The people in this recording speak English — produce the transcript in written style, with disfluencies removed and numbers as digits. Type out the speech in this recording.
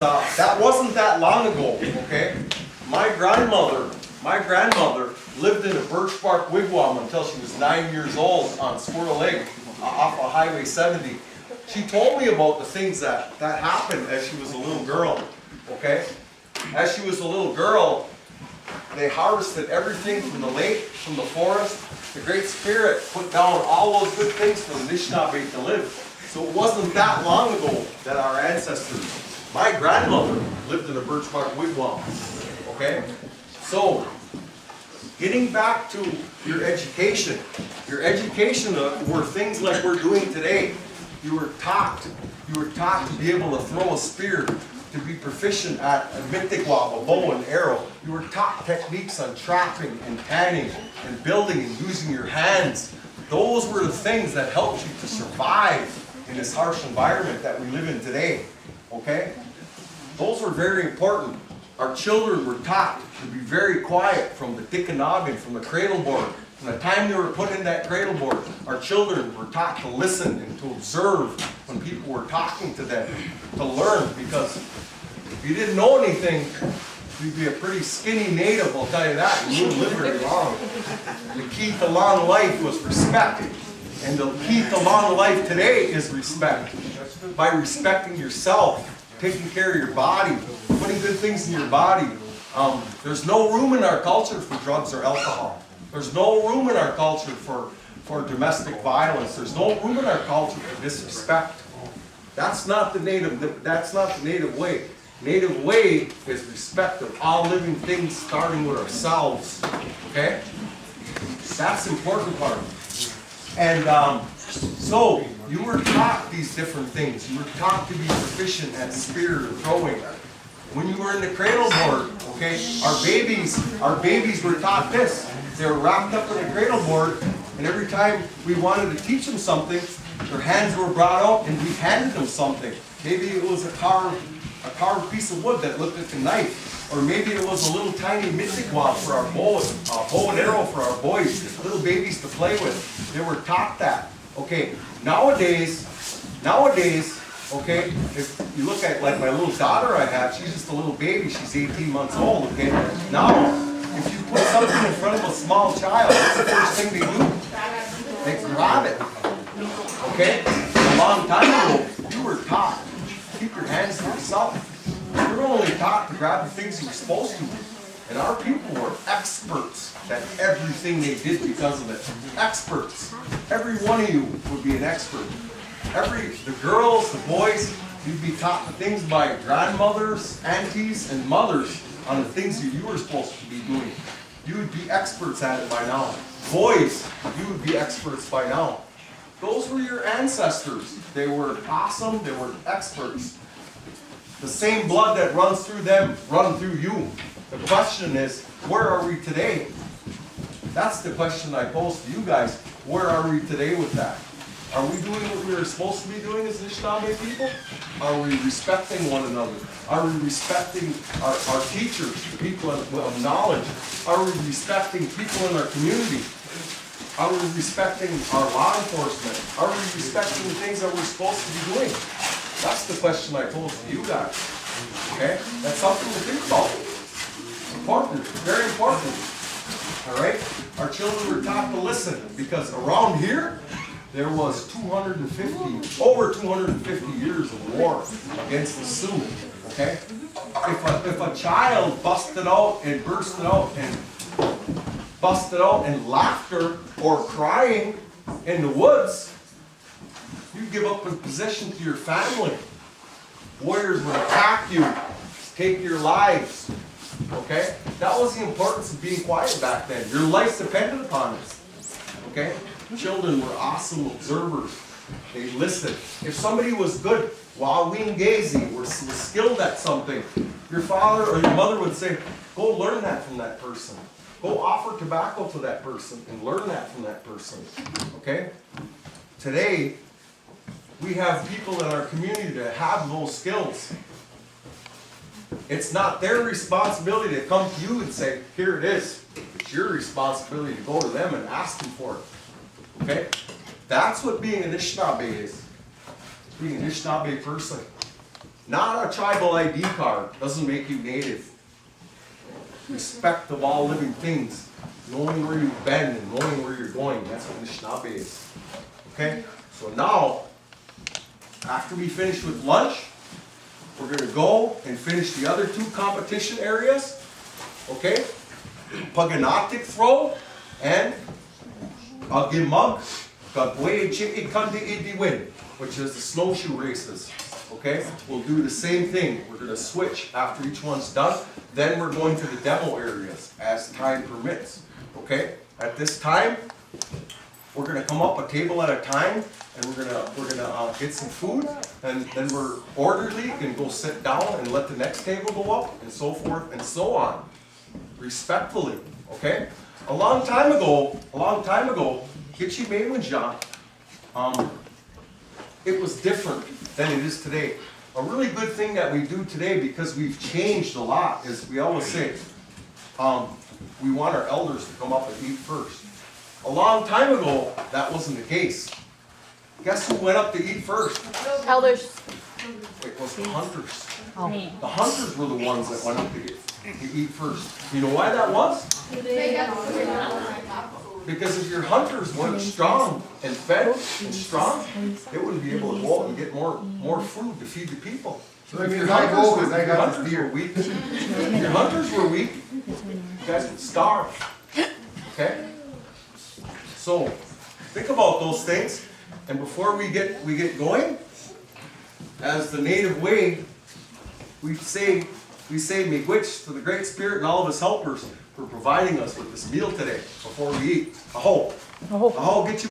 That wasn't that long ago, okay? My grandmother lived in a birch bark wigwam until she was 9 years old on Squirrel Lake off of Highway 70. She told me about the things that happened as she was a little girl, okay? As she was a little girl, they harvested everything from the lake, from the forest. The Great Spirit put down all those good things for the Anishinaabe to live. So it wasn't that long ago that our ancestors, my grandmother lived in a birch bark wigwam, okay? So, getting back to your education were things like we're doing today. You were taught to be able to throw a spear, to be proficient at a mitigwab, a bow and arrow. You were taught techniques on trapping and tanning and building and using your hands. Those were the things that helped you to survive in this harsh environment that we live in today. Okay? Those were very important. Our children were taught to be very quiet from the dickanoggin, from the cradle board. From the time they were put in that cradle board, our children were taught to listen and to observe when people were talking to them, to learn, because if you didn't know anything, you'd be a pretty skinny native, I'll tell you that. You wouldn't live very long. The key to long life was respect. And the key to long life today is respect. By respecting yourself, taking care of your body, putting good things in your body. There's no room in our culture for drugs or alcohol. There's no room in our culture for domestic violence. There's no room in our culture for disrespect. That's not the native way. Native way is respect of all living things, starting with ourselves. Okay? That's the important part. And so you were taught these different things. You were taught to be proficient at spear and throwing. When you were in the cradle board, okay, our babies were taught this. They were wrapped up in the cradle board, and every time we wanted to teach them something, their hands were brought out and we handed them something. Maybe it was a carved piece of wood that looked like a knife, or maybe it was a little tiny mitigwab for our bow and arrow for our boys, little babies to play with. They were taught that. Okay, nowadays, okay, if you look at like my little daughter I have, she's just a little baby, she's 18 months old, okay? Now, if you put something in front of a small child, what's the first thing they do? They grab it, okay? A long time ago, you were taught, keep your hands to yourself. You were only taught to grab the things you were supposed to. And our people were experts at everything they did because of it. Experts. Every one of you would be an expert. The girls, the boys, you'd be taught the things by grandmothers, aunties, and mothers on the things that you were supposed to be doing. You would be experts at it by now. Boys, you would be experts by now. Those were your ancestors. They were awesome, they were experts. The same blood that runs through them, run through you. The question is, where are we today? That's the question I pose to you guys. Where are we today with that? Are we doing what we are supposed to be doing as Anishinaabe people? Are we respecting one another? Are we respecting our teachers, people of knowledge? Are we respecting people in our community? Are we respecting our law enforcement? Are we respecting the things that we're supposed to be doing? That's the question I pose to you guys. Okay? That's something to think about. Important, very important. Alright? Our children were taught to listen, because around here, there was over 250 years of war against the Sioux. Okay? If a child busted out in laughter or crying in the woods, you give up a position to your family. Warriors would attack you, take your lives. Okay? That was the importance of being quiet back then. Your life depended upon it. Okay? Children were awesome observers. They listened. If somebody was good, wawingazi, was skilled at something, your father or your mother would say, go learn that from that person. Go offer tobacco to that person and learn that from that person. Okay? Today, we have people in our community that have those skills. It's not their responsibility to come to you and say, here it is. It's your responsibility to go to them and ask them for it. Okay? That's what being an Anishinaabe is. Being an Anishinaabe person. Not a tribal ID card, doesn't make you native. Respect of all living things, knowing where you've been and knowing where you're going, that's what Anishinaabe is. Okay, so now, after we finish with lunch, we're gonna go and finish the other two competition areas, okay? Paganatic throw and Agimug Gagwe Chiki Kandi Idi Win, which is the snowshoe races. Okay? We'll do the same thing. We're gonna switch after each one's done. Then we're going to the demo areas as time permits. Okay? At this time, we're gonna come up a table at a time and we're gonna get some food, and then we're orderly and go sit down and let the next table go up, and so forth and so on. Respectfully, okay? A long time ago, Kitchi Maywanjah, it was different than it is today. A really good thing that we do today, because we've changed a lot, is we always say, we want our elders to come up and eat first. A long time ago, that wasn't the case. Guess who went up to eat first? Elders. It was the hunters. Oh. The hunters were the ones that went up to eat first. You know why that was? Because if your hunters weren't strong and fed and strong, they wouldn't be able to go out and get more food to feed the people. So if your hunters were weak, your hunters were weak, you guys would starve. Okay? So think about those things, and before we get going, as the native way, we say miigwech to the Great Spirit and all of His helpers for providing us with this meal today before we eat. Aho. Aho, get you.